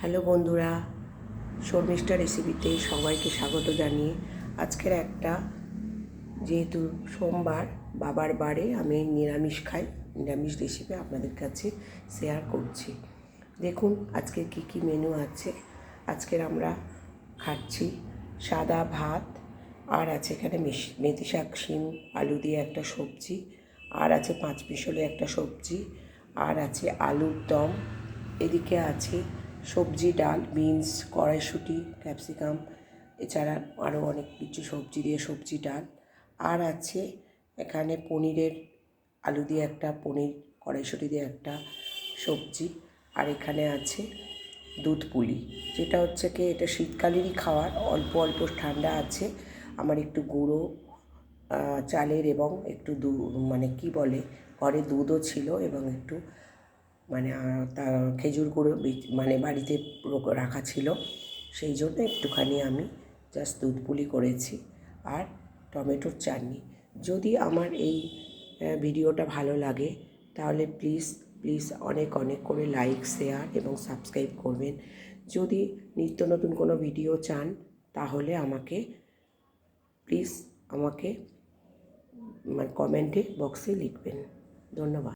Hello বন্ধুরা, শর্মিষ্ঠা রেসিপিতে সবাইকে স্বাগত জানিয়ে আজকের যেহেতু সোমবার বাবার বারে আমি নিরামিষ খাই, নিরামিষ রেসিপি আপনাদের কাছে শেয়ার করছি। দেখুন আজকের কি মেনু আছে। আজকের আমরা খাচ্ছি সাদা ভাত, আর আছে এখানে মেথি শাক, শিম আলু দিয়ে একটা সবজি, আর আছে 5 মিশালি একটা সবজি, আর আছে আলুর দম, এদিকে আছে সবজি ডাল, বিনস, কড়াইশুঁটি, ক্যাপসিকাম, এছাড়া আরও অনেক কিছু সবজি দিয়ে সবজি ডাল, আর আছে এখানে পনিরের আলু দিয়ে একটা পনির, কড়াইশুঁটি দিয়ে একটা সবজি, আর এখানে আছে দুধ পুলি, যেটা হচ্ছে কি এটা শীতকালেরই খাওয়ার, অল্প অল্প ঠান্ডা আছে। আমার একটু গুঁড়ো চালের এবং একটু ঘরে দুধও ছিল এবং একটু তা খেজুর গুঁড়ো বাড়িতে রাখা ছিল, সেই জন্য একটুখানি আমি জাস্ট দুধ পুলি করেছি আর টমেটোর চাটনি। যদি আমার এই ভিডিওটা ভালো লাগে তাহলে প্লিজ অনেক করে লাইক, শেয়ার এবং সাবস্ক্রাইব করবেন। যদি নিত্য নতুন কোনো ভিডিও চান তাহলে আমাকে প্লিজ কমেন্টে বক্সে লিখবেন। ধন্যবাদ।